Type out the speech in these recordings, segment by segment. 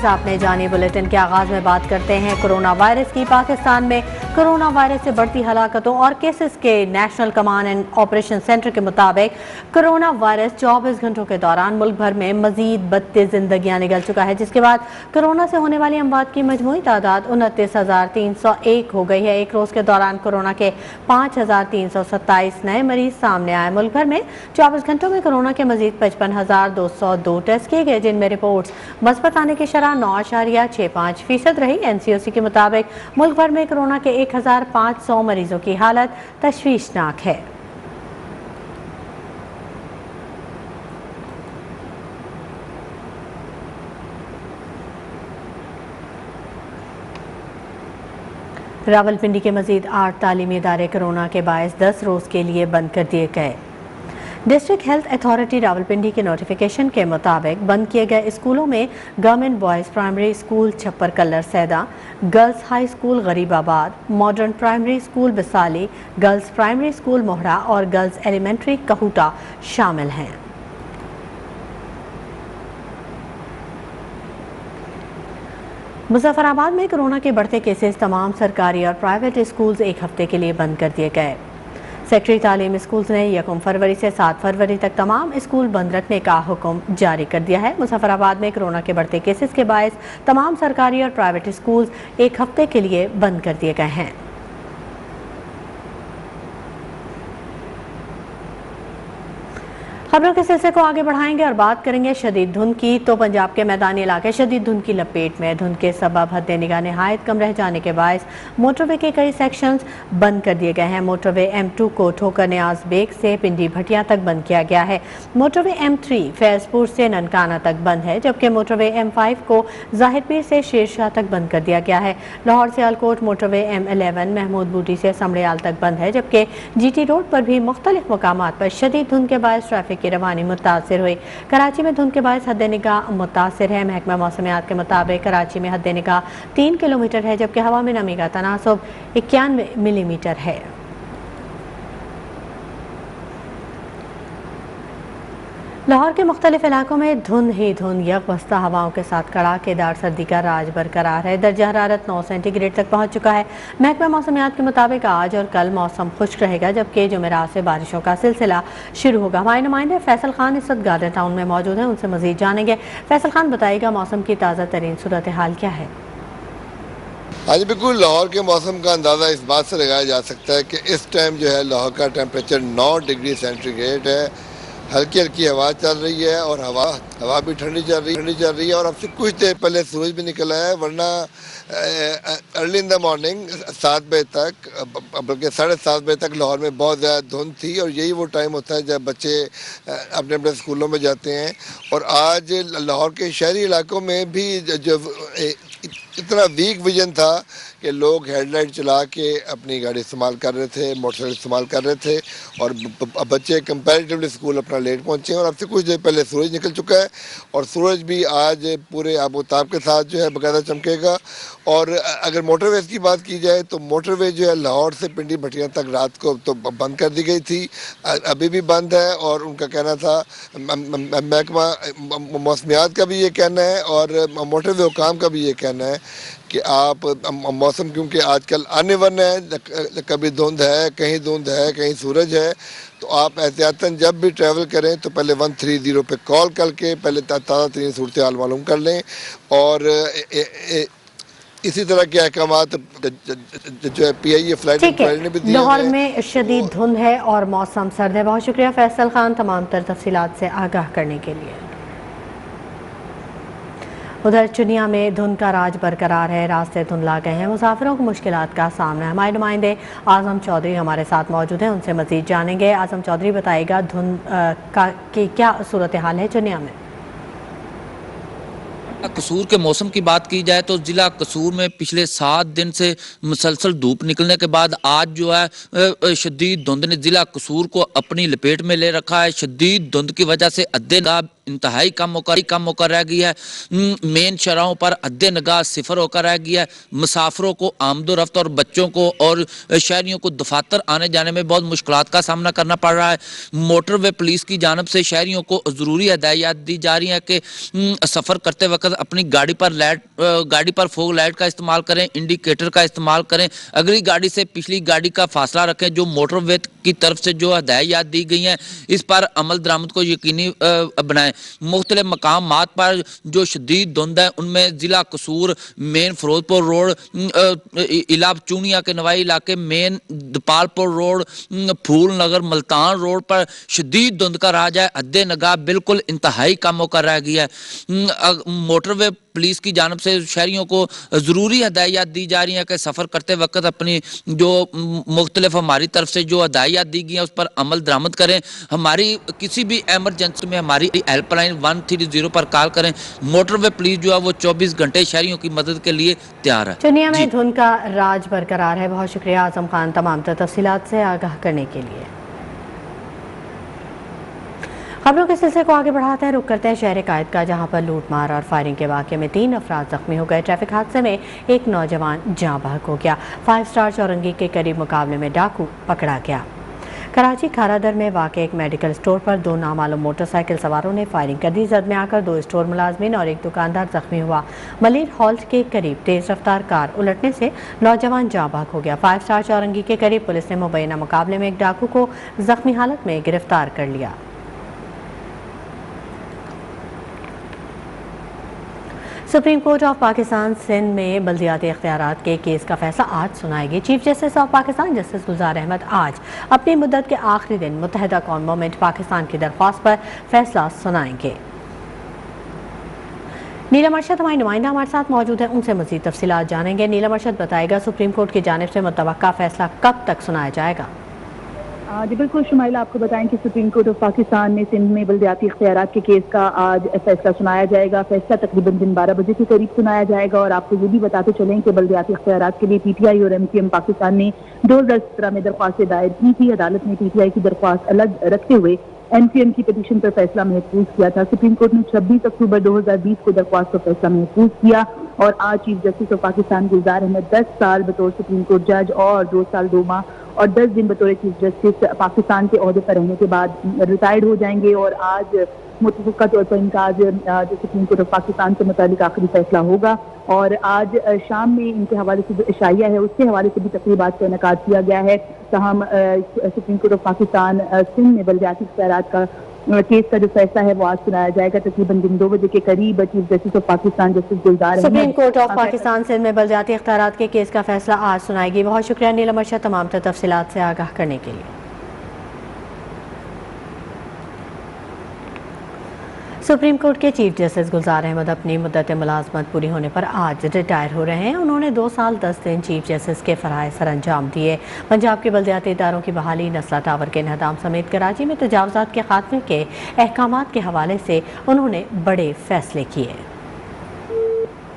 नाज़रीन, आपने जानी बुलेटिन के आगाज में बात करते हैं कोरोना वायरस की। पाकिस्तान में कोरोना वायरस से बढ़ती हलाकतों और केसेस के national command and operation centre के मुताबिक कोरोना वायरस 24 घंटों के दौरान मुल्क भर में मजीद 32 जिंदगियां निगल चुका है, जिसके बाद कोरोना से होने वाली अमवात की मजमूई तादाद 29,301 हो गई है। एक रोज के दौरान कोरोना के 5,327 नए मरीज सामने आए। मुल्क भर में 24 घंटों में कोरोना के मजीद 55,202 टेस्ट किए गए, जिनमें रिपोर्ट्स मस्बत आने की शरह 9.65% रही। NCOC के मुताबिक मुल्क भर में कोरोना के 1,500 मरीजों की हालत तशवीशनाक है। रावलपिंडी के मजीद 8 तालीमी इदारे कोरोना के बायस 10 रोज के लिए बंद कर दिए गए। डिस्ट्रिक्ट हेल्थ अथॉरिटी रावलपिंडी के नोटिफिकेशन के मुताबिक बंद किए गए स्कूलों में government boys primary school Chhappar Kallar Saida, girls high school Gharibabad, modern primary school Bisali, girls primary school Mohra और गर्ल्स एलिमेंट्री कहूटा शामिल हैं। मुजफ्फराबाद में कोरोना के बढ़ते केसेस तमाम सरकारी और प्राइवेट स्कूल्स एक हफ्ते के लिए बंद कर दिए गए। सेक्रेटरी तालीम स्कूल्स ने 1 फरवरी से 7 फरवरी तक तमाम स्कूल बंद रखने का हुक्म जारी कर दिया है। मुजफ्फराबाद में कोरोना के बढ़ते केसेस के बायस तमाम सरकारी और प्राइवेट स्कूल्स एक हफ्ते के लिए बंद कर दिए गए हैं। खबरों के सिलसिले को आगे बढ़ाएंगे और बात करेंगे शदीद धुंध की। तो पंजाब के मैदानी इलाके शदीद धुंध की लपेट में। धुंध के सबब हद्दे निगाह निहायत कम रह जाने के बायस मोटरवे के कई सेक्शंस बंद कर दिए गए हैं। मोटरवे M2 को ठोकर नियाज बेग से पिंडी भटिया तक बंद किया गया है। मोटरवे M3 फैजपुर से ननकाना तक बंद है, जबकि मोटरवे M5 को जाहिरपीर से शेरशाह तक बंद कर दिया गया है। लाहौर से सियालकोट मोटरवे M11 महमूद बूटी से समड़ियाल तक बंद है, जबकि GT रोड पर भी मुख्तलिफ मकामात पर शदीद धुंध के बायस ट्रैफिक की रवानी मुतासिर हुई। कराची में धुंध के बायस हद्दे निगाह मुतासिर है। महकमा मौसमियात के मुताबिक कराची में हद्दे निगाह 3 किलोमीटर है, जबकि हवा में नमी का तनासुब 91 मिलीमीटर है। लाहौर के मुख्तलिफ इलाकों में धुंध ही धुंध, यकबस्ता हवाओं के साथ कड़ाकेदार सर्दी का राज बरकरार है। दर्जा हरारत 9 सेंटीग्रेड तक पहुंच चुका है। महकमा मौसमियात के मुताबिक आज और कल मौसम खुश्क रहेगा, जबकि जुमेरात से बारिशों का सिलसिला शुरू होगा। हमारे नुमाइंदे फैसल खान इस वक्त गार्डन टाउन में मौजूद हैं, उनसे मजीद जानेंगे। फैसल खान, बताइएगा मौसम की ताज़ा तरीन सूरत हाल क्या है? आज बिल्कुल लाहौर के मौसम का अंदाज़ा इस बात से लगाया जा सकता है कि इस टाइम जो है लाहौर का टेम्परेचर 9 डिग्री सेंटीग्रेड है। हल्की हल्की हवा चल रही है और हवा भी ठंडी चल रही है और अब से कुछ देर पहले सूरज भी निकला है, वरना अर्ली इन द मॉर्निंग 7 बजे तक, बल्कि 7:30 बजे तक लाहौर में बहुत ज़्यादा धुंध थी। और यही वो टाइम होता है जब बच्चे अपने अपने स्कूलों में जाते हैं। और आज लाहौर के शहरी इलाकों में भी जो इतना वीक विजन था कि लोग हेडलाइट चला के अपनी गाड़ी इस्तेमाल कर रहे थे, मोटरसाइकिल इस्तेमाल कर रहे थे और बच्चे कंपैरेटिवली स्कूल अपना लेट पहुंचे हैं। और अब से कुछ देर पहले सूरज निकल चुका है और सूरज भी आज पूरे आबोताब के साथ जो है बाकायदा चमकेगा। और अगर मोटरवेज की बात की जाए तो मोटरवे जो है लाहौर से पिंडी भटिया तक रात को तो बंद कर दी गई थी, अभी भी बंद है। और उनका कहना था, महकमा मौसमियात का भी ये कहना है और मोटरवे हुकाम का भी ये कहना है कि आप मौसम, क्योंकि आजकल अनइवन है, कभी धुंध है, कहीं सूरज है, तो आप एहतियातन जब भी ट्रैवल करें तो पहले 130 पे कॉल करके पहले ताज़ा तरीन सूरत हाल मालूम कर लें। और इसी तरह के अहकामात जो है PIA फ्लाइट ने भी दिए। लाहौर में शदीद धुंध है और मौसम सर्द है। बहुत शुक्रिया फैसल खान तमाम तर तफसीलात से आगाह करने के लिए। उधर चुनिया में धुंध का राज बरकरार है, रास्ते धुंधला गए हैं, मुसाफिरों को मुश्किलात का सामना है। हमारे नुमाइंदे आजम चौधरी हमारे साथ मौजूद हैं, उनसे मजीद जानेंगे। आजम चौधरी, बताइएगा धुंध की क्या सूरत हाल है चुनिया में? कसूर के मौसम की बात की जाए तो जिला कसूर में पिछले 7 दिन से मुसलसल धूप निकलने के बाद आज जो है शदीद धुंध ने जिला कसूर को अपनी लपेट में ले रखा है। शदीद धुंध की वजह से انتہائی کم ہو کر رہ گئی ہے. مین شرحوں پر حد نگاہ صفر ہو کر رہ گیا ہے. مسافروں کو آمد و رفت اور بچوں کو اور شہریوں کو دفاتر آنے جانے میں بہت مشکلات کا سامنا کرنا پڑ رہا ہے. موٹر وے پولیس کی جانب سے شہریوں کو ضروری ہدایات دی جا رہی ہیں کہ سفر کرتے وقت اپنی گاڑی پر فوگ لائٹ کا استعمال کریں, انڈیکیٹر کا استعمال کریں, اگلی گاڑی سے پچھلی گاڑی کا فاصلہ رکھیں. جو موٹر وے کی طرف سے جو ہدایات دی گئی ہیں اس پر عمل درآمد کو یقینی بنائیں. مختلف مقامات پر جو شدید دھند ہے ان میں ضلع قصور, مین فیروزپور روڈ, الاب چونیا کے نوائی علاقے, مین دپالپور روڈ, پھول نگر ملتان روڈ پر شدید دھند کا راج ہے. حد نگاہ بالکل انتہائی کم ہو کر رہ گیا ہے. موٹر وے پولیس کی جانب سے شہریوں کو ضروری ہدایات دی جا رہی ہیں کہ سفر کرتے وقت اپنی جو مختلف ہماری طرف سے جو ہدایات دی گئی ہیں اس پر عمل درآمد کریں. ہماری کسی بھی ایمرجنسی میں ہماری ہیلپ لائن 130 پر کال کریں. موٹر وے پولیس جو ہے وہ 24 گھنٹے شہریوں کی مدد کے لیے تیار ہے. چنیا میں دھند کا راج برقرار ہے. بہت شکریہ اعظم خان تمام تفصیلات سے آگاہ کرنے کے لیے. خبروں کے سلسلے کو آگے بڑھاتے ہیں, رخ کرتے ہیں شہر قائد کا, جہاں پر لوٹ مار اور فائرنگ کے واقعے میں 3 افراد زخمی ہو گئے. ٹریفک حادثے میں ایک نوجوان جاں بحق ہو گیا. 5 اسٹار چورنگی کے قریب مقابلے میں ڈاکو پکڑا گیا. کراچی کھارا در میں واقع ایک میڈیکل اسٹور پر 2 نامعلوم موٹر سائیکل سواروں نے فائرنگ کر دی. زد میں آ کر 2 اسٹور ملازمین اور ایک دکاندار زخمی ہوا. ملیر ہالٹ کے قریب تیز رفتار کار الٹنے سے نوجوان جاں بحق ہو گیا. 5 اسٹار چورنگی کے قریب پولیس نے مبینہ مقابلے میں ایک ڈاکو کو زخمی حالت میں گرفتار کر لیا. Supreme court of Pakistan Sindh میں بلدیاتی اختیارات کے کیس کا فیصلہ آج سنائے گی. Chief justice of Pakistan justice Gulzar Ahmed آج اپنی مدت کے آخری دن متحدہ قوم مومنٹ پاکستان کی درخواست پر فیصلہ سنائیں گے. نیلم ارشد ہماری نمائندہ ہمارے ساتھ موجود ہے, ان سے مزید تفصیلات جانیں گے. نیلم ارشد بتائے گا سپریم کورٹ کی جانب سے متوقع فیصلہ کب تک سنایا جائے گا؟ جی بالکل شمائلہ, آپ کو بتائیں کہ سپریم کورٹ آف پاکستان میں سندھ میں بلدیاتی اختیارات کے کیس کا آج فیصلہ سنایا جائے گا. فیصلہ تقریباً دن 12 بجے کے قریب سنایا جائے گا. اور آپ کو یہ بھی بتاتے چلیں کہ بلدیاتی اختیارات کے لیے پی ٹی آئی اور ایم کیو ایم پاکستان نے 2017 میں درخواستیں دائر کی تھی. عدالت نے پی ٹی آئی کی درخواست الگ رکھتے ہوئے ایم کیو ایم کی پٹیشن پر فیصلہ محفوظ کیا تھا. سپریم کورٹ نے 26 اکتوبر 2020 کو درخواست پر فیصلہ محفوظ کیا. اور آج chief justice of Pakistan Gulzar Ahmed 10 سال بطور سپریم کورٹ جج اور 2 سال 2 ماہ اور 10 دن بطور چیف جسٹس پاکستان کے عہدے پر رہنے کے بعد ریٹائرڈ ہو جائیں گے. اور آج متفقہ طور پر ان کا آج جو سپریم کورٹ آف پاکستان سے متعلق آخری فیصلہ ہوگا. اور آج شام میں ان کے حوالے سے جو عشائیہ ہے اس کے حوالے سے بھی تقریبات کا انعقاد کیا گیا ہے. تاہم supreme court of Pakistan Sindh میں بلدیاتی اختیارات کا کیس کا جو فیصلہ ہے وہ آج سنایا جائے گا تقریباً دن 2 بجے کے قریب. Chief justice of Pakistan justice Gulzar Ahmed supreme court of Pakistan Sindh میں بلدیاتی اختیارات کے کیس کا فیصلہ آج سنائے گی. بہت شکریہ نیلم ارشد تمام تفصیلات سے آگاہ کرنے کے لیے. سپریم کورٹ کے چیف جسٹس گلزار احمد اپنی مدت ملازمت پوری ہونے پر آج ریٹائر ہو رہے ہیں. انہوں نے 2 سال 10 دن چیف جسٹس کے فرائض سر انجام دیے. پنجاب کے بلدیاتی اداروں کی بحالی, نسلہ ٹاور کے انہدام سمیت کراچی میں تجاوزات کے خاتمے کے احکامات کے حوالے سے انہوں نے بڑے فیصلے کیے.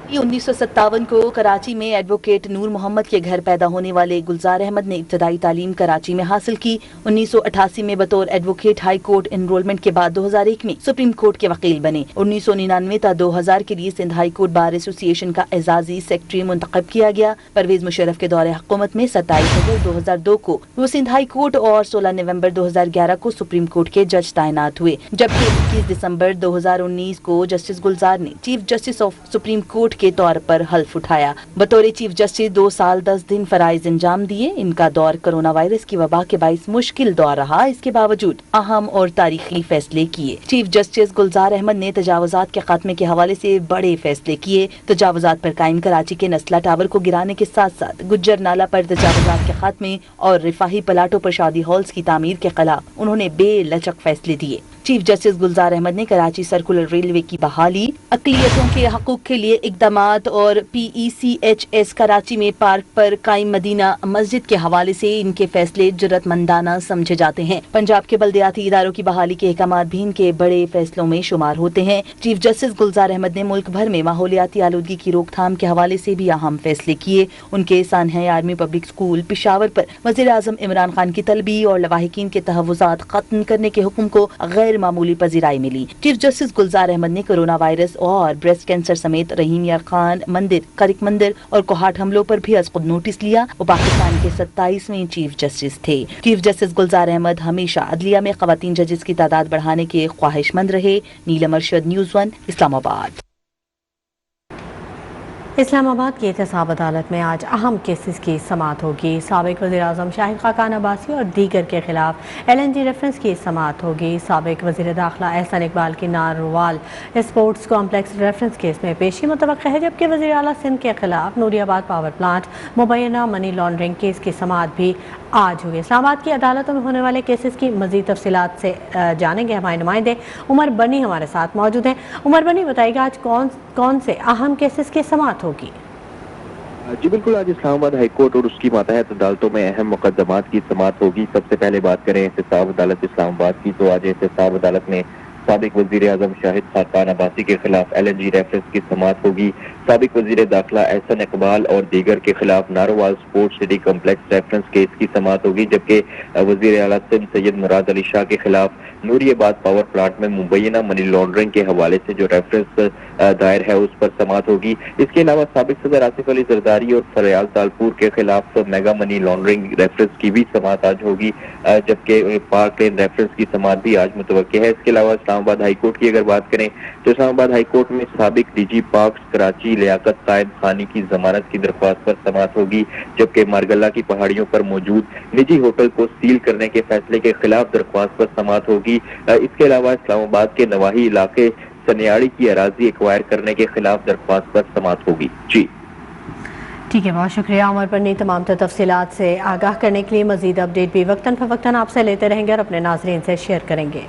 1957 کو کراچی میں ایڈوکیٹ نور محمد کے گھر پیدا ہونے والے گلزار احمد نے ابتدائی تعلیم کراچی میں حاصل کی. 1988 میں بطور ایڈوکیٹ ہائی کورٹ انرولمنٹ کے بعد 2001 میں سپریم کورٹ کے وکیل بنے. 1999 تا 2000 کے لیے سندھ ہائی کورٹ بار ایسوسی ایشن کا اعزازی سیکرٹری منتخب کیا گیا. پرویز مشرف کے دور حکومت میں 27 اگست 2002 کو وہ سندھ ہائی کورٹ اور 16 نومبر 2011 کو سپریم کورٹ کے جج تعینات ہوئے. جبکہ 21 دسمبر 2019 کو جسٹس گلزار نے chief justice of supreme court کے طور پر حلف اٹھایا. بطور چیف جسٹس 2 سال 10 دن فرائض انجام دیے. ان کا دور کرونا وائرس کی وبا کے باعث مشکل دور رہا. اس کے باوجود اہم اور تاریخی فیصلے کیے. چیف جسٹس گلزار احمد نے تجاوزات کے خاتمے کے حوالے سے بڑے فیصلے کیے. تجاوزات پر قائم کراچی کے نسلہ ٹاور کو گرانے کے ساتھ ساتھ گجر نالہ پر تجاوزات کے خاتمے اور رفاہی پلاٹوں پر شادی ہالز کی تعمیر کے خلاف انہوں نے بے لچک فیصلے دیے. چیف جسٹس گلزار احمد نے کراچی سرکولر ریلوے کی بحالی, اقلیتوں کے حقوق کے لیے اقدامات اور پی ای سی ایچ ایس کراچی میں پارک پر قائم مدینہ مسجد کے حوالے سے ان کے فیصلے جرأت مندانہ سمجھے جاتے ہیں. پنجاب کے بلدیاتی اداروں کی بحالی کے احکامات بھی ان کے بڑے فیصلوں میں شمار ہوتے ہیں. چیف جسٹس گلزار احمد نے ملک بھر میں ماحولیاتی آلودگی کی روک تھام کے حوالے سے بھی اہم فیصلے کیے. ان کے سانحہ آرمی پبلک اسکول پشاور پر وزیر اعظم عمران خان کی طلبی اور لواحقین کے تحفظات ختم کرنے کے حکم کو غیر गैर मामूली पजीराई मिली। चीफ जस्टिस गुलजार अहमद ने कोरोना वायरस और ब्रेस्ट कैंसर समेत रहीम यार खान मंदिर, करिक मंदिर और कोहाट हमलों पर भी अज खुद नोटिस लिया। वो पाकिस्तान के 27वें चीफ जस्टिस थे। चीफ जस्टिस गुलजार अहमद हमेशा अदलिया में खवातीन जजेस की तादाद बढ़ाने के ख्वाहिशमंद रहे। नीलम अरशद, न्यूज़ 1, इस्लामाबाद। इस्लामाबाद की एहतसाब अदालत में आज अहम केसेस की समाअत होगी। साबिक वज़ीर-ए-आज़म शाहिद खाकान अब्बासी और दीगर के खिलाफ LNG रेफरेंस की समाअत होगी। साबिक वज़ीर दाखिला एहसन इकबाल की narwhal sports complex reference case में पेशी मुतवक्किल है, जबकि वज़ीर आला सिंध के खिलाफ नूरियाबाद पावर प्लांट मुबैना मनी लॉन्ड्रिंग केस की समाअत भी आज होगी। इस्लामाबाद की अदालतों में होने वाले केसेस की मज़ीद तफसीलात से जानेंगे हमारे नुमाइंदे उमर बनी हमारे साथ मौजूद हैं। उमर बनी, बताइएगा आज कौन से अहम केसेस की समाअत होगी? जी बिल्कुल, आज इस्लामाबाद हाई कोर्ट और उसकी मातहत अदालतों में अहम मुकदमात की समाअत होगी। सबसे पहले बात करें एहतसाब अदालत इस्लामाबाद की, तो आज एहतसाब अदालत में साबिक वज़ीर-ए-आज़म शाहिद खाकान अब्बासी के खिलाफ LNG रेफरेंस की समाअत होगी। साबिक वज़ीर दाखिला एहसन इकबाल और दीगर के खिलाफ Narowal sports city complex reference case की समाअत होगी, जबकि वज़ीर आला सिंध सैयद मुराद अली शाह के खिलाफ नूरियाबाद पावर प्लांट में मुबैना मनी लॉन्ड्रिंग के हवाले से जो रेफरेंस दायर है उस पर समाअत होगी। इसके अलावा साबिक सदर आसिफ अली जरदारी और फरयाल तालपुर के खिलाफ मेगा मनी लॉन्ड्रिंग रेफरेंस की भी समाअत आज होगी, जबकि पाक लेन रेफरेंस की समाअत भी आज मुतवक्किल है। इसके अलावा इस्लामाबाद हाई कोर्ट की अगर बात करें तो इस्लामाबाद हाई कोर्ट में साबिक DG पार्क्स कराची लियाकत कायद खानी की जमानत की दरख्वास्त पर समाअत होगी, जबकि मारगल्ला की पहाड़ियों पर मौजूद निजी होटल को सील करने के फैसले के खिलाफ दरख्वास्त पर समाअत होगी। इसके अलावा इस्लामाबाद के नवाही इलाके सनियाड़ी की अराजी एक्वायर करने के खिलाफ दरख्वास्त पर समाअत होगी। जी ठीक है, बहुत शुक्रिया उमर बनी तमाम तफसीलात से आगाह करने के लिए। मजीद अपडेट भी वक्तन फवक्तन आपसे लेते रहेंगे और अपने नाज़रीन से शेयर करेंगे।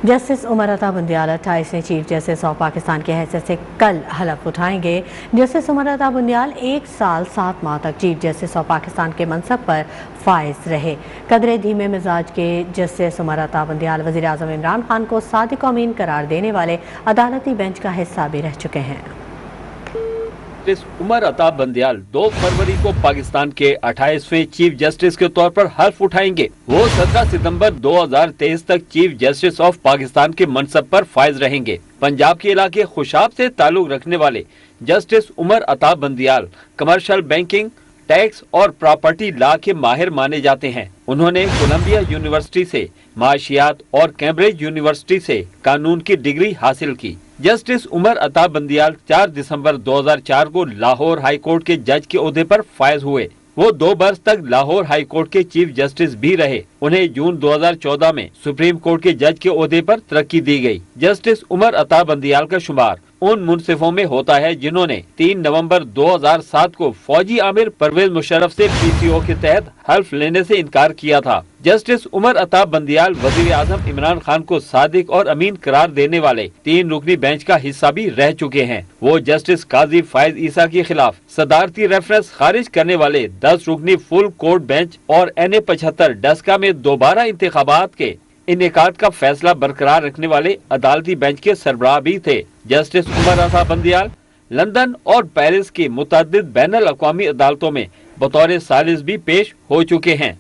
Justice Umar Ata बुंदियाल 28वें chief justice of Pakistan की हैसियत से कल हलफ उठाएंगे। जस्टिस उमर अता बुंदियाल 1 साल 7 माह तक चीफ जस्टिस ऑफ पाकिस्तान के मनसब पर फाइज रहे। कदरे धीमे मिजाज के जस्टिस उमर अता बुंदियाल वज़ीर आज़म इमरान खान को सादिक अमीन करार देने वाले अदालती बेंच का हिस्सा भी रह चुके हैं। जस्टिस उमर अता बंदियाल 2 फरवरी को पाकिस्तान के 28वें चीफ जस्टिस के तौर पर हल्फ उठाएंगे। वो 17 सितंबर 2023 तक चीफ जस्टिस ऑफ पाकिस्तान के मनसब पर फाइज रहेंगे। पंजाब के इलाके खुशाब से ताल्लुक रखने वाले justice Umar Ata Bandial commercial banking, tax और प्रॉपर्टी लॉ के माहिर माने जाते हैं। उन्होंने कोलंबिया यूनिवर्सिटी से माशियात और कैम्ब्रिज यूनिवर्सिटी से कानून की डिग्री हासिल की। जस्टिस उमर अता बंदियाल 4 दिसंबर 2004 को लाहौर हाई कोर्ट के जज के ओहदे पर फायज हुए। वो 2 बरस तक लाहौर हाई कोर्ट के चीफ जस्टिस भी रहे। उन्हें जून 2014 में सुप्रीम कोर्ट के जज के ओहदे पर तरक्की दी गई। जस्टिस उमर अता बंदियाल का शुमार उन मुनसिफों में होता है जिन्होंने 3 नवंबर 2007 को फौजी आमिर परवेज मुशर्रफ से PCO के तहत हल्फ लेने से इनकार किया था। जस्टिस उमर अता बंदियाल वजीर आजम इमरान खान को सादिक और अमीन करार देने वाले 3 रुकनी बेंच का हिस्सा भी रह चुके हैं। वो जस्टिस काजी फायज ईसा के खिलाफ सदारती रेफरेंस खारिज करने वाले 10 रुकनी फुल कोर्ट बेंच और NA 75 डस्का में दोबारा इंतखाबात के इनेकाद का फैसला बरकरार रखने वाले अदालती बेंच के सरबराह भी थे। जस्टिस उमर अता बंदियाल लंदन और पेरिस की मुतअद्दिद बैनुल अक़वामी अदालतों में बतौर सालिस भी पेश हो चुके हैं।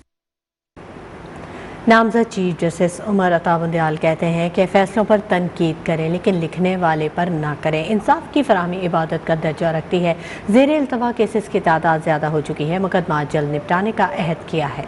नामजद चीफ जस्टिस उमर अता बुंदियाल कहते हैं कि फैसलों पर तनकीद करें लेकिन लिखने वाले पर ना करें। इंसाफ की फराहमी इबादत का दर्जा रखती है। ज़ेर इल्तवा केसेस की तादाद ज़्यादा हो चुकी है। मुकदमा जल्द निपटाने का अहद किया है।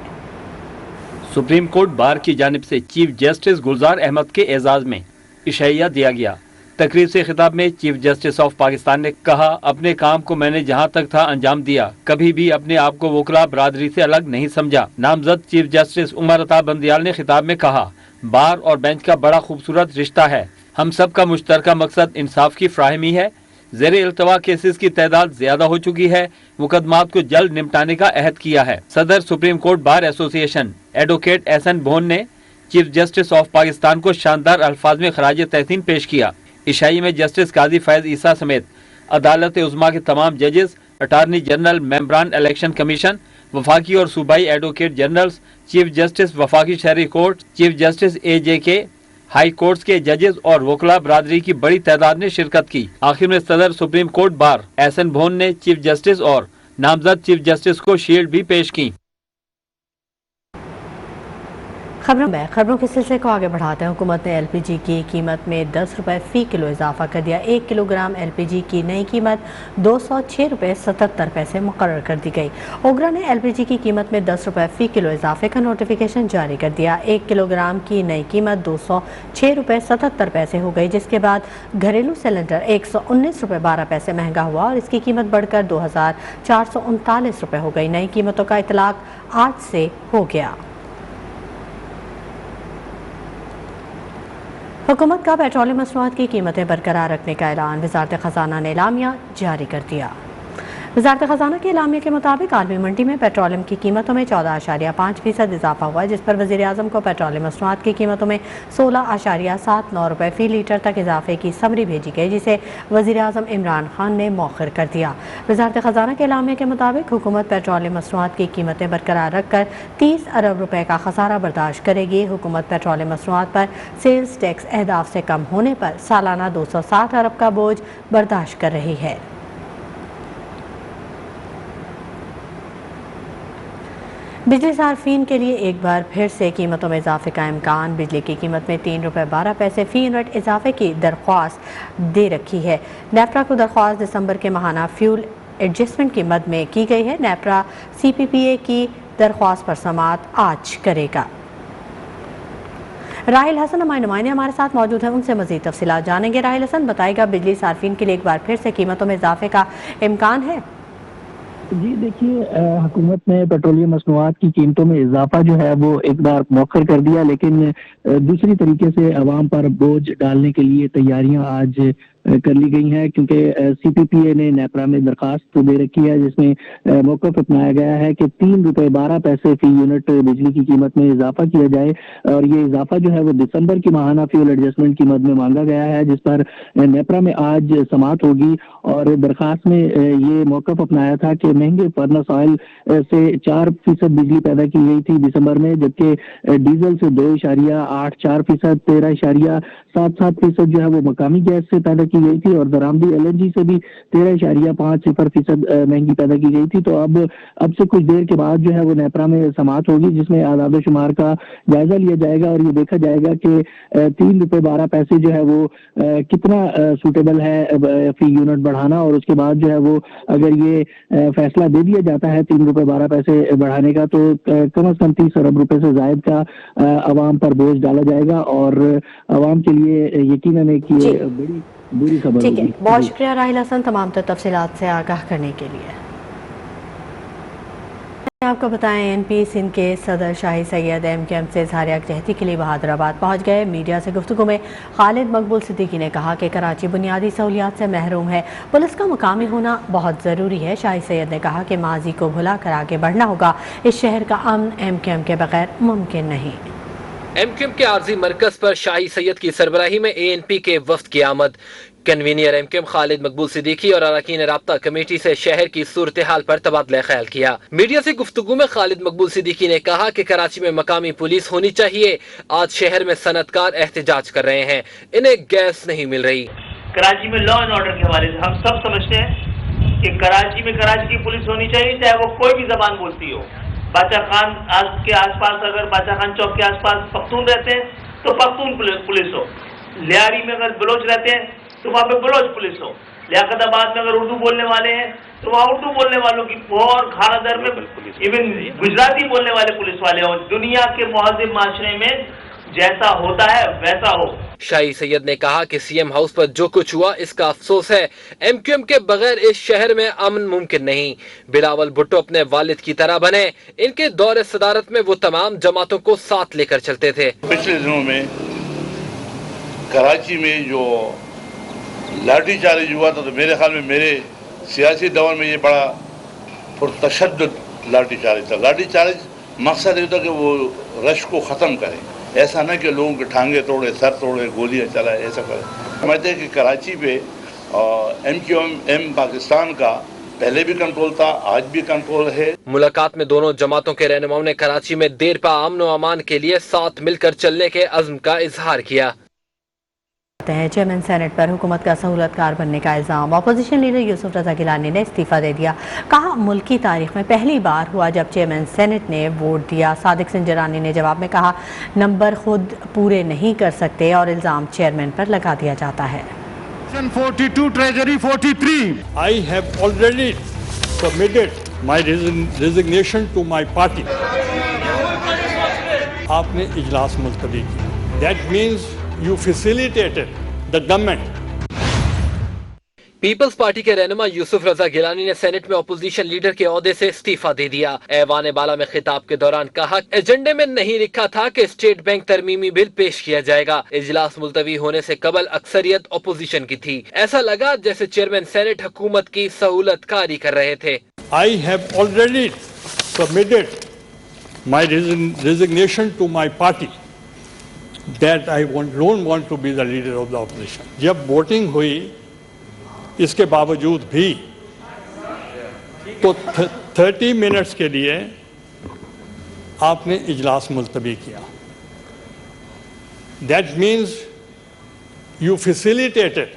सुप्रीम कोर्ट बार की जानिब से चीफ जस्टिस गुलजार अहमद के एजाज में इशाइया दिया गया। तकरीब से खिताब में चीफ जस्टिस ऑफ पाकिस्तान ने कहा, अपने काम को मैंने जहां तक था अंजाम दिया, कभी भी अपने आप को वकला बरादरी से अलग नहीं समझा। नामजद चीफ जस्टिस उमर अता बंदियाल ने खिताब में कहा, बार और बेंच का बड़ा खूबसूरत रिश्ता है। हम सब का मुश्तरका मकसद इंसाफ की फराहमी है। ज़ेर इल्तवा केसेस की तादाद ज्यादा हो चुकी है। मुकदमात को जल्द निपटाने का अहद किया है। सदर supreme court bar association advocate Ahsan Bhoon ने चीफ जस्टिस ऑफ पाकिस्तान को शानदार अल्फाज में खराज तहसीन पेश किया। इशाई में जस्टिस काजी फैज ईसा समेत अदालत उज़्मा के तमाम जजेस, अटारनी जनरल, मेंबरान इलेक्शन कमीशन, वफाकी और सूबाई एडवोकेट जनरल्स, चीफ जस्टिस वफाकी शहरी court, chief justice AJK high courts के जजेस और वकला बरादरी की बड़ी तादाद ने शिरकत की। आखिर में सदर सुप्रीम कोर्ट बार एहसन बोन ने चीफ जस्टिस और नामजद चीफ जस्टिस को शील्ड भी पेश की। खबरों के सिलसिले को आगे बढ़ाते हैं। हुकूमत ने एलपीजी की कीमत में 10 रुपये फ़ी किलो इजाफा कर दिया। 1 किलोग्राम एलपीजी की नई कीमत 206 रुपये 77 पैसे मुकर्रर कर दी गई। ओगरा ने एलपीजी की कीमत में 10 रुपये फ़ी किलो इजाफे का नोटिफिकेशन जारी कर दिया। 1 किलोग्राम की नई कीमत 206 रुपये 77 पैसे हो गई, जिसके बाद घरेलू सिलेंडर 119 रुपये 12 पैसे महंगा हुआ और इसकी कीमत बढ़कर 2439 रुपये हो गई। नई कीमतों का इतलाक आज से हो गया। हुकूमत का पेट्रोलियम मसनूआत की कीमतें बरकरार रखने का ऐलान। वज़ारत ख़ज़ाना ने एलामिया जारी कर दिया। वज़ारत ख़ज़ाना के एलामिया के मुताबिक आलमी मंडी में पेट्रोलियम की कीमतों में 14.5% इजाफा हुआ है, जिस पर वज़ीर आज़म को पेट्रोलियम मसनूआत की कीमतों में 16.79 रुपये फ़ी लीटर तक इजाफे की समरी भेजी गई, जिसे वज़ीर आज़म इमरान खान ने मौखर कर दिया। वज़ारत ख़ज़ाना के एलामिया के मुताबिक हुकूमत पेट्रोलियम मसनूआत की कीमतें बरकरार रखकर 30 अरब रुपये का खसारा बर्दाश्त करेगी। हुकूमत पेट्रोलियम मसनूआत पर सेल्स टैक्स अहदाफ से कम होने पर सालाना 260 अरब का बोझ बर्दाश्त कर रही है। बिजली सार्फिन के लिए एक बार फिर से कीमतों में इजाफे का इम्कान। बिजली की कीमत में 3 रुपये 12 पैसे फ़ी यूनिट इजाफे की दरख्वास्त दे रखी है। नेपरा को दरख्वास्त दिसंबर के माहाना फ्यूल एडजस्टमेंट की मद में की गई है। नेपरा CPPA की दरख्वास्त पर समाअत आज करेगा। राहिल हसन हमारे नुमाइंदे हमारे साथ मौजूद हैं, उनसे मज़ीद तफसीलात जानेंगे। राहिल हसन, बताएगा बिजली सार्फिन के लिए एक बार फिर से कीमतों में इजाफे का इम्कान है? जी देखिए, हुकूमत ने पेट्रोलियम मसनूआत की कीमतों में इजाफा जो है वो एक बार मौखर कर दिया, लेकिन दूसरी तरीके से अवाम पर बोझ डालने के लिए तैयारियां आज कर ली गई हैं, क्योंकि CPPA ने नेपरा में दरखास्त दे रखी है, जिसमें मौक़िफ़ अपनाया गया है कि 3 रुपये 12 पैसे फ़ी यूनिट बिजली की कीमत में इजाफा किया जाए। और ये इजाफा जो है वो दिसंबर की माहाना फ्यूल एडजस्टमेंट की मद में मांगा गया है, जिस पर नेपरा में आज समाअत होगी। और दरखास्त में ये मौक़िफ़ अपनाया था कि महंगे फर्नेस ऑयल से 4% बिजली पैदा की गई थी दिसंबर में, जबकि डीजल से 2.84%, 13.77% जो है वो मकामी गैस से पैदा की गई थी, और दरामदी LNG से भी 13.50% महंगी पैदा की गई थी। तो अब से कुछ देर के बाद जो है वो नेपरा में समाअत होगी, जिसमें आदाद शुमार का जायजा लिया जाएगा और ये देखा जाएगा कि 3 रुपये 12 पैसे जो है वो कितना सूटेबल है फी यूनिट बढ़ाना। और उसके बाद जो है वो अगर ये फैसला दे दिया जाता है 3 रुपये 12 पैसे बढ़ाने का, तो कम अज कम 30 अरब रुपए से जायद का अवाम पर बोझ डाला जाएगा, और अवाम के लिए यकीनन एक ये बड़ी बुरी खबर होगी। ठीक है, बहुत शुक्रिया राहिल हसन तमाम तफसीलात से आगाह करने के लिए। आपको बताएं, NP सिंध के सदर शाही सैयद MKM से इजहार यकजहती के लिए बहादुराबाद पहुंच गए। मीडिया से गुफ्तगू में खालिद मकबूल सिद्दीकी ने कहा कि कराची बुनियादी सहूलियात से महरूम है, पुलिस का मुकामी होना बहुत ज़रूरी है। शाही सैयद ने कहा कि माजी को भुला कर आगे बढ़ना होगा। इस शहर का अमन MKM के बगैर मुमकिन नहीं। MKM के आर्जी मरकज पर शाही सैयद की सरबराही में ANP के वफ्द की आमद। कन्वीनियर MKM खालिद मकबूल सिद्दीकी और अरकान राब्ता कमेटी से शहर की सूरत हाल पर तबादला ख्याल किया। मीडिया से गुफ्तगू में खालिद मकबूल सिद्दीकी ने कहा कि कराची में मकामी पुलिस होनी चाहिए। आज शहर में सनतकार एहतजाज कर रहे हैं, इन्हें गैस नहीं मिल रही। कराची में लॉ एंड ऑर्डर के हवाले से हम सब समझते हैं कि कराची में कराची की पुलिस होनी चाहिए, चाहे वो कोई भी जबान बोलती हो। बादशाह खान के आसपास, अगर बादशाह खान चौक के आसपास पख्तून रहते हैं तो पख्तून पुलिस हो। लियारी में अगर बलोच रहते हैं तो वहाँ पे बलोच पुलिस हो। लियाकताबाद में अगर उर्दू बोलने वाले हैं तो वहाँ उर्दू बोलने वालों की, और खानादर में इवन गुजराती बोलने वाले पुलिस वाले हो। दुनिया के मुहज़्ज़िब माशरे में जैसा होता है वैसा हो। शाही सैयद ने कहा कि CM हाउस पर जो कुछ हुआ इसका अफसोस है। MKM के बगैर इस शहर में अमन मुमकिन नहीं। बिलावल भुट्टो अपने वालिद की तरह बने। इनके दौरे सदारत में वो तमाम जमातों को साथ लेकर चलते थे। पिछले दिनों में कराची में जो लाठी चार्ज हुआ था, तो मेरे ख्याल में मेरे सियासी दौर में ये बड़ा पुरतशद्दुद लाठी चार्ज था। लाठी चार्ज मकसद ये था कि वो रश को ख़त्म करे, ऐसा न कि लोगों के टांगे तोड़े, सर तोड़े, गोलियां चलाए, ऐसा करे। समझते हैं कि कराची पे MKM पाकिस्तान का पहले भी कंट्रोल था, आज भी कंट्रोल है। मुलाकात में दोनों जमातों के रहनुमाओं ने कराची में देर पा अमन व अमान के लिए साथ मिलकर चलने के अज़्म का इजहार किया। हैं चेयरमैन सेनेट पर हुकूमत का सहूलतकार बनने का इल्ज़ाम। अपोजिशन लीडर यूसुफ रज़ा गिलानी ने इस्तीफ़ा दे दिया। कहा मुल्की तारीख में पहली बार हुआ जब चेयरमैन सेनेट ने वोट दिया। सादिक सिंजरानी ने जवाब में कहा नंबर खुद पूरे नहीं कर सकते और इल्ज़ाम चेयरमैन पर लगा दिया जाता है। 42 Treasury 43 I have already submitted my resignation to my party. आपने इजलास मुलतवी किया। That means you facilitated the government. Peoples Party के रहनुमा यूसुफ रजा गिलानी ने सेनेट में अपोजिशन लीडर के ओहदे से इस्तीफा दे दिया। ऐवान बाला में खिताब के दौरान कहा एजेंडे में नहीं लिखा था कि स्टेट बैंक तरमीमी बिल पेश किया जाएगा। इजलास मुलतवी होने से कबल अक्सरियत अपोजिशन की थी। ऐसा लगा जैसे चेयरमैन सेनेट हुकूमत की सहूलतकारी कर रहे थे। I have already submitted my resignation to my party that I don't want to be the leader of the opposition. जब वोटिंग हुई इसके बावजूद भी तो 30 मिनट्स के लिए आपने इजलास मुलतवी किया। That means you facilitated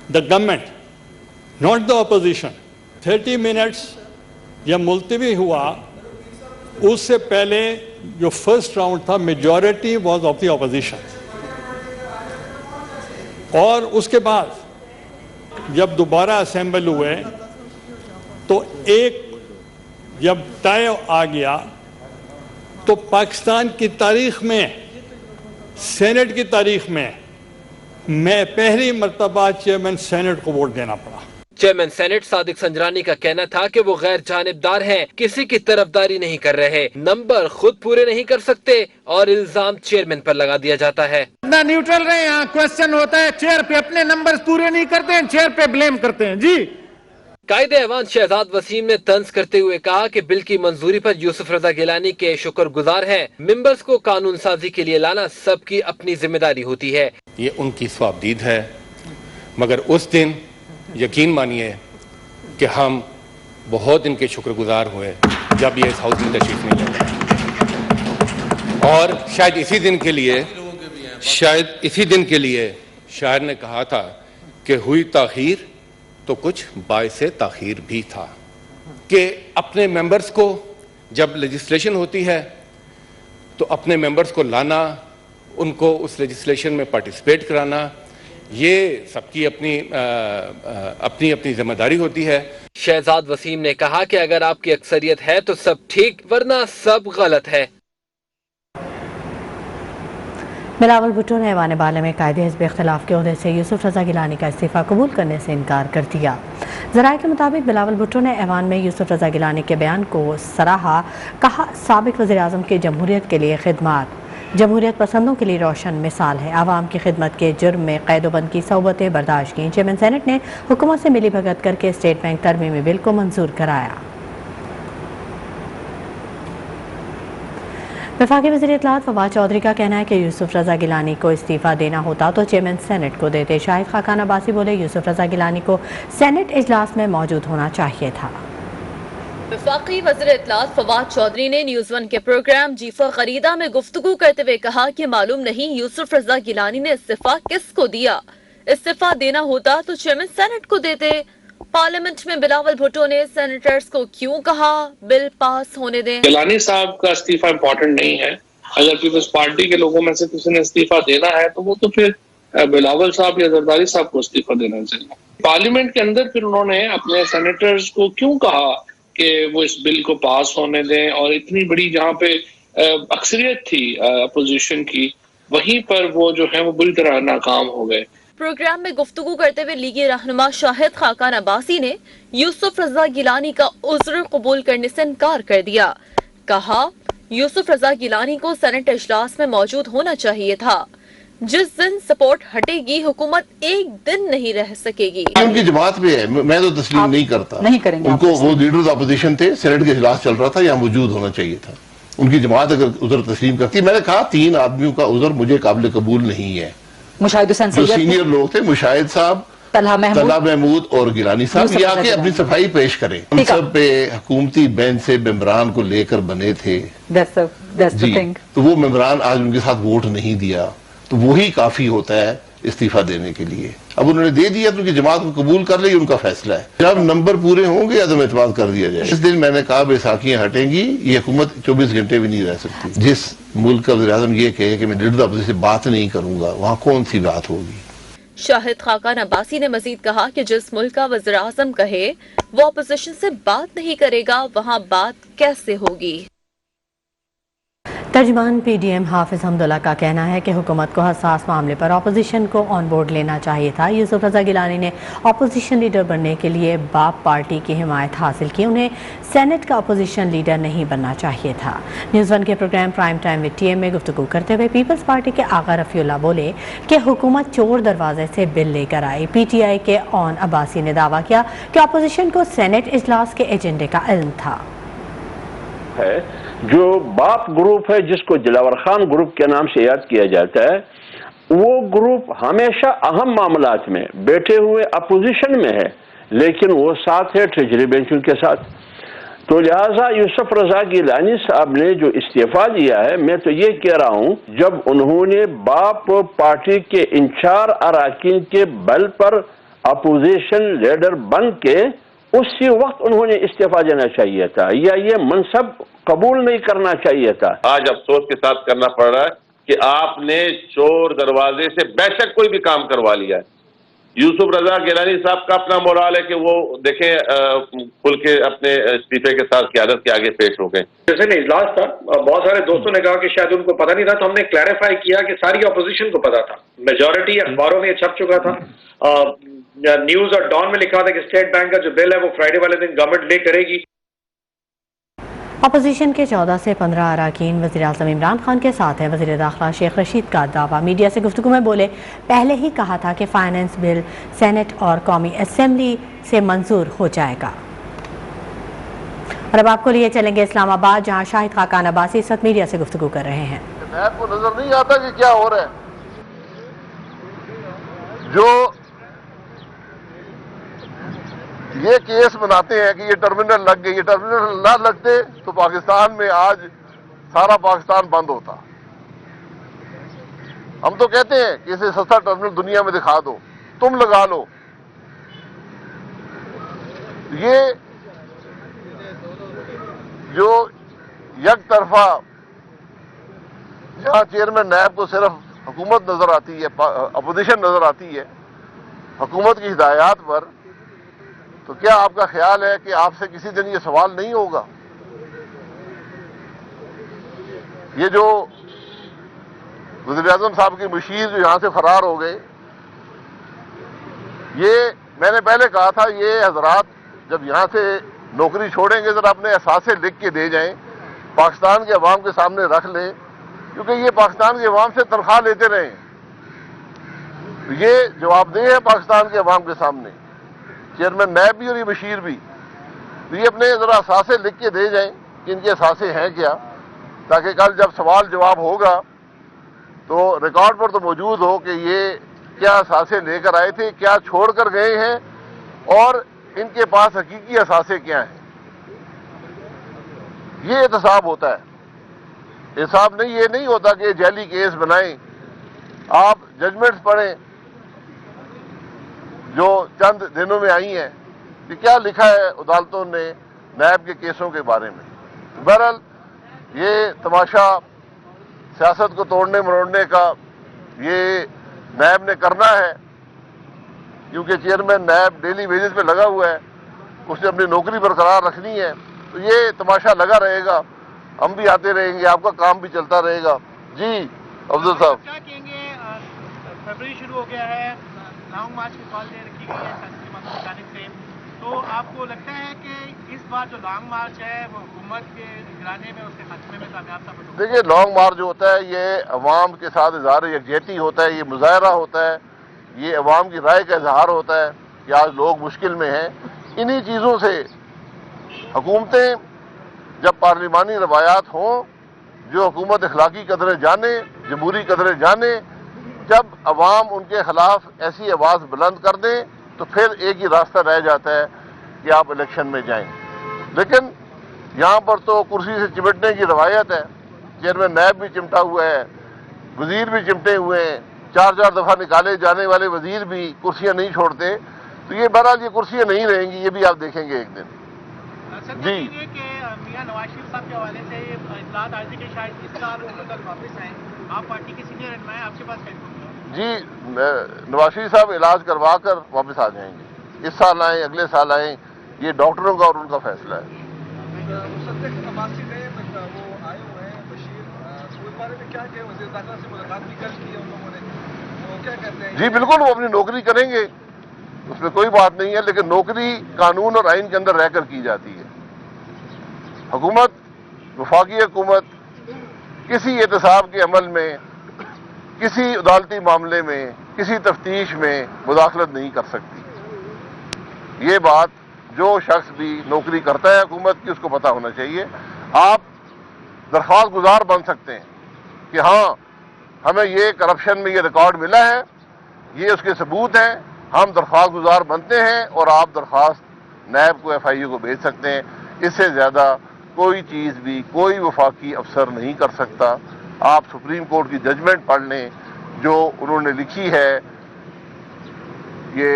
the government, not the opposition. 30 minutes जब मुलतवी हुआ उससे पहले जो फर्स्ट राउंड था majority was of the opposition और उसके बाद जब दोबारा असेंबल हुए तो एक जब तय आ गया तो पाकिस्तान की तारीख में सेनेट की तारीख में मैं पहली मर्तबा चेयरमैन सेनेट को वोट देना पड़ा। चेयरमैन सेनेट सादिक संजरानी का कहना था कि वो गैर जानिबदार हैं, किसी की तरफदारी नहीं कर रहे, नंबर खुद पूरे नहीं कर सकते और इल्जाम चेयरमैन पर लगा दिया जाता है। ना न्यूट्रल रहे, यहाँ क्वेश्चन होता है चेयर पे अपने नंबर्स पूरे नहीं करते हैं, चेयर पे ब्लेम करते हैं। जी कायदे ऐवान शहजाद वसीम ने तंज करते हुए कहा कि बिल की मंजूरी पर यूसुफ रजा गिलानी के शुक्रगुजार हैं। मेंबर्स को कानून साजी के लिए लाना सबकी अपनी जिम्मेदारी होती है। ये उनकी स्वाबदीद है, मगर उस दिन यकीन मानिए कि हम बहुत इनके शुक्रगुजार हुए जब ये इस हाउस में तशरीफ नहीं लाए और शायद इसी दिन के लिए शायर ने कहा था कि हुई ताखीर तो कुछ बाइसे ताखीर भी था कि अपने मेंबर्स को जब लेजिस्लेशन होती है तो अपने मेंबर्स को लाना, उनको उस लेजिस्लेशन में पार्टिसिपेट कराना, ये सबकी अपनी अपनी जिम्मेदारी होती है। शहजाद वसीम ने कहा कि अगर आपकी अक्सरियत है तो सब ठीक, वरना सब गलत है। बिलावल भुट्टो ने ऐवान बाला में कायदे हिज़्ब इख्तिलाफ के ओहदे से यूसुफ रज़ा गिलानी का इस्तीफ़ा कबूल करने से इनकार कर दिया। ज़राए के मुताबिक बिलावल भुट्टो ने ऐवान में यूसुफ रज़ा गिलानी के बयान को सराहा। कहा साबिक़ वज़ीर आज़म की जमहूरियत के लिए खिदमत जमहूरियत पसंदों के लिए रोशन मिसाल है। आवाम की खिदमत के जुर्म में कैदोबंद की सौबतें बर्दाश्त की। चेयरमैन सेनेट ने हुकूमत से मिली भगत करके स्टेट बैंक तरमीमी बिल को मंजूर कराया। वफाकी वज़ीर इत्तलात फवाद चौधरी का कहना है कि यूसुफ रज़ा गिलानी को इस्तीफ़ा देना होता तो चेयरमैन सेनेट को देते। शाहिद खाकान अब्बासी बोले यूसुफ रज़ा गिलानी को सेनेट इजलास में मौजूद होना चाहिए था। वफाकी वज़ीर इत्तलात फवाद चौधरी ने न्यूज़ 1 के प्रोग्राम जीफा खरीदा में गुफ्तगू करते हुए कहा कि मालूम नहीं यूसुफ रज़ा गिलानी ने इस्तीफा किसको दिया। इस्तीफा देना होता तो चेयरमैन सेनेट को देते। पार्लियामेंट में बिलावल भुट्टो ने सेनेटर्स को क्यों कहा बिल पास होने दें। गिलानी साहब का इस्तीफा इम्पोर्टेंट नहीं है। अगर पीपल्स पार्टी के लोगों में से किसी ने इस्तीफा देना है तो वो तो फिर बिलावल साहब या जरदारी साहब को इस्तीफा देना चाहिए। पार्लियामेंट के अंदर फिर उन्होंने अपने सेनेटर्स को क्यों कहा कि वो इस बिल को पास होने दें, और इतनी बड़ी जहाँ पे अक्सरियत थी अपोजिशन की, वहीं पर वो जो है वो बुरी तरह नाकाम हो गए। प्रोग्राम में गुफ्तगू करते हुए लीगी रहनुमा शाहिद खाकान अब्बासी ने यूसुफ रज़ा गिलानी का उज़्र कबूल करने से इनकार कर दिया। कहा यूसुफ रज़ा गिलानी को सेनेट इजलास में मौजूद होना चाहिए था। जिस दिन सपोर्ट हटेगी हुकूमत एक दिन नहीं रह सकेगी। उनकी जमात में है, मैं तो तस्लीम नहीं करता। नहीं करेंगे उनको, वो लीडर अपोजिशन थे, सेनेट के इजलास चल रहा था, यहाँ मौजूद होना चाहिए था। उनकी जमात अगर उधर तस्लीम करती, मैंने कहा 3 आदमियों का उधर मुझे काबिल कबूल नहीं है। मुशाहिद हुसैन जो सीनियर लोग थे, मुशाहिद साहब, तलहा महमूद और गिलानी साहब, ये आके अपनी सफाई पेश करें। उन सब पे हुकूमती बेंच से मेंबरान को लेकर बने थे जी, तो वो मेंबरान आज उनके साथ वोट नहीं दिया, तो वही काफी होता है استعفیٰ دینے کے لیے. اب انہوں نے دے دیا تو ان کی جماعت کو قبول کر لی، ان کا فیصلہ ہے. جب نمبر پورے ہوں گے عدم اعتماد کر دیا جائے. اس دن میں نے کہا بیساکھیاں ہٹیں گی، یہ حکومت 24 گھنٹے بھی نہیں رہ سکتی. جس ملک کا وزیر اعظم یہ کہے کہ میں لیڈر اپوزیشن سے بات نہیں کروں گا، وہاں کون سی بات ہوگی؟ شاہد خاقان عباسی نے مزید کہا کہ جس ملک کا وزیر اعظم کہے وہ اپوزیشن سے بات نہیں کرے گا، وہاں بات کیسے ہوگی؟ ترجمان پی ڈی ایم حافظ حمداللہ کا کہنا ہے کہ حکومت کو حساس معاملے پر اپوزیشن کو آن بورڈ لینا چاہیے تھا. یوسف رضا گیلانی نے اپوزیشن لیڈر بننے کے لیے باپ پارٹی کی حمایت حاصل کی، انہیں سینٹ کا اپوزیشن لیڈر نہیں بننا چاہیے تھا. نیوز ون کے programme prime time with T M میں گفتگو کرتے ہوئے پیپلز پارٹی کے آغا رفیع اللہ بولے کہ حکومت چور دروازے سے بل لے کر آئی. پی ٹی آئی کے اون عباسی نے دعویٰ کیا کہ اپوزیشن کو سینٹ اجلاس کے ایجنڈے کا علم تھا. ہے جو باپ گروپ ہے، جس کو دلاور خان گروپ کے نام سے یاد کیا جاتا ہے، وہ گروپ ہمیشہ اہم معاملات میں بیٹھے ہوئے اپوزیشن میں ہے، لیکن وہ ساتھ ہے ٹریجری بینچوں کے ساتھ. تو لہٰذا یوسف رضا گیلانی صاحب نے جو استعفیٰ دیا ہے، میں تو یہ کہہ رہا ہوں جب انہوں نے باپ پارٹی کے انچار اراکین کے بل پر اپوزیشن لیڈر بن کے اسی وقت انہوں نے استعفیٰ دینا چاہیے تھا، یا یہ منصب قبول نہیں کرنا چاہیے تھا. آج افسوس کے ساتھ کرنا پڑ رہا ہے کہ آپ نے چور دروازے سے بے شک کوئی بھی کام کروا لیا ہے. یوسف رضا گیلانی صاحب کا اپنا مورال ہے کہ وہ دیکھیں کھل کے اپنے استعفے کے ساتھ قیادت کے آگے پیش ہو گئے. جیسے میں اجلاس تھا، بہت سارے دوستوں نے کہا کہ شاید ان کو پتہ نہیں تھا، تو ہم نے کلیریفائی کیا کہ ساری اپوزیشن کو پتہ تھا. میجورٹی اخباروں میں یہ چھپ چکا تھا. نیوز اور ڈان میں لکھا تھا کہ اسٹیٹ بینک کا جو بل ہے وہ فرائیڈے والے دن گورنمنٹ لے کرے گی. اپوزیشن کے 14 سے 15 اراکین وزیر اعظم عمران خان کے ساتھ ہیں. وزیر داخلہ شیخ رشید کا دعویٰ. میڈیا سے گفتگو میں بولے پہلے ہی کہا تھا کہ فائنانس بل سینٹ اور قومی اسمبلی سے منظور ہو جائے گا. اور اب آپ کو لیے چلیں گے اسلام آباد، جہاں شاہد خاقان عباسی اس وقت میڈیا سے گفتگو کر رہے ہیں. نیب کو نظر نہیں آتا کہ کیا ہو رہا ہے. جو یہ کیس بناتے ہیں کہ یہ ٹرمینل لگ گئی، یہ ٹرمینل نہ لگتے تو پاکستان میں آج سارا پاکستان بند ہوتا. ہم تو کہتے ہیں کہ اسے سستا ٹرمینل دنیا میں دکھا دو، تم لگا لو. یہ جو یک طرفہ جہاں چیئرمین نیب کو صرف حکومت نظر آتی ہے، اپوزیشن نظر آتی ہے حکومت کی ہدایات پر، تو کیا آپ کا خیال ہے کہ آپ سے کسی دن یہ سوال نہیں ہوگا؟ یہ جو وزیر اعظم صاحب کی مشیر جو یہاں سے فرار ہو گئے، یہ میں نے پہلے کہا تھا یہ حضرات جب یہاں سے نوکری چھوڑیں گے ذرا اپنے اثاثے لکھ کے دے جائیں، پاکستان کے عوام کے سامنے رکھ لیں، کیونکہ یہ پاکستان کے عوام سے تنخواہ لیتے رہے ہیں. یہ جواب دہ ہے پاکستان کے عوام کے سامنے، چیئرمین نیب بھی اور یہ بشیر بھی. تو یہ اپنے ذرا اثاثے لکھ کے دے جائیں کہ ان کے اثاثے ہیں کیا، تاکہ کل جب سوال جواب ہوگا تو ریکارڈ پر تو موجود ہو کہ یہ کیا اثاثے لے کر آئے تھے، کیا چھوڑ کر گئے ہیں، اور ان کے پاس حقیقی اثاثے کیا ہیں. یہ احتساب ہوتا ہے، حساب نہیں. یہ نہیں ہوتا کہ جعلی کیس بنائیں. آپ ججمنٹس پڑھیں جو چند دنوں میں آئی ہیں کہ کیا لکھا ہے عدالتوں نے نیب کے کیسوں کے بارے میں. بہرحال یہ تماشا سیاست کو توڑنے مروڑنے کا یہ نیب نے کرنا ہے، کیونکہ چیئرمین نیب ڈیلی ویجز پہ لگا ہوا ہے، اس نے اپنی نوکری برقرار رکھنی ہے. تو یہ تماشا لگا رہے گا، ہم بھی آتے رہیں گے، آپ کا کام بھی چلتا رہے گا. جی افضل صاحب، کیا کہیں گے؟ فیبرری شروع ہو گیا ہے، لانگ مارچ کی کال دے رکھی گئی ہے سیاسی جانب سے، تو آپ کو لگتا ہے کہ اس بار جو لانگ مارچ ہے وہ حکومت کے گرانے میں، اس کے خاتمے میں کامیاب ثابت ہوگا؟ دیکھیے لانگ مارچ جو ہوتا ہے یہ عوام کے ساتھ اظہار یکجہتی ہوتا ہے، یہ مظاہرہ ہوتا ہے، یہ عوام کی رائے کا اظہار ہوتا ہے کہ آج لوگ مشکل میں ہیں. انہی چیزوں سے حکومتیں جب پارلیمانی روایات ہوں، جو حکومت اخلاقی قدریں جانے، جمہوری قدریں جانے، جب عوام ان کے خلاف ایسی آواز بلند کر دیں تو پھر ایک ہی راستہ رہ جاتا ہے کہ آپ الیکشن میں جائیں. لیکن یہاں پر تو کرسی سے چمٹنے کی روایت ہے. چیئرمین نیب بھی چمٹا ہوا ہے، وزیر بھی چمٹے ہوئے ہیں، 4 दफा निकाले जाने वाले वजीर भी कुर्सियां नहीं छोड़ते, तो ये बहरहाल ये कुर्सियां नहीं रहेंगी, ये भी आप देखेंगे एक दिन। जी कि मियां नवाज शरीफ साहब के हवाले से इत्तलात आई थी कि शायद इस साल वो कल वापस आए, आप पार्टी के सीनियर रहनुमा हैं, आपके पास जी नवाज शरीफ साहब इलाज करवा कर वापस आ जाएंगे, इस साल आए अगले साल आए, ये डॉक्टरों का और उनका फैसला है। जी बिल्कुल, वो अपनी नौकरी करेंगे, उसमें कोई बात नहीं है, लेकिन नौकरी कानून और आइन के अंदर रहकर की जाती है। हुकूमत, वफाकी हुकूमत किसी एहतसाब के अमल में, किसी अदालती मामले में, किसी तफ्तीश में मुदाखलत नहीं कर सकती। ये बात जो शख्स भी नौकरी करता है हुकूमत की उसको पता होना चाहिए। आप दरख्वास्त गुजार बन सकते हैं कि हाँ हमें ये करप्शन में ये रिकॉर्ड मिला है, ये उसके सबूत हैं, हम दरख्वास्त गुजार बनते हैं और आप दरख्वास्त नैब को FIU को भेज सकते हैं। इससे ज़्यादा कोई चीज़ भी कोई वफाकी अफसर नहीं कर सकता। आप सुप्रीम कोर्ट की जजमेंट पढ़ लें जो उन्होंने लिखी है, ये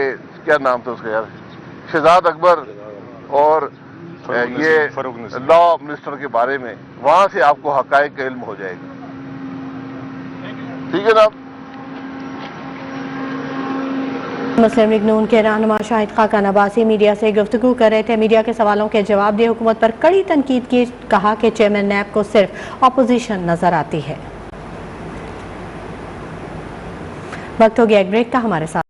क्या नाम था उसका यार, शहजाद अकबर और ये लॉ मिनिस्टर के बारे में, वहाँ से आपको हक़ाइक़ का इल्म हो जाएगा। ठीक है ना। मुस्लिम लीग नून के रहनुमा शाहिद खाकान अब्बासी मीडिया से गुफ्तगू कर रहे थे। मीडिया के सवालों के जवाब दिए, हुकूमत पर कड़ी तनकीद की, कहा कि चेयरमैन नैब को सिर्फ अपोजिशन नजर आती है। वक्त हो गया एक ब्रेक का, हमारे साथ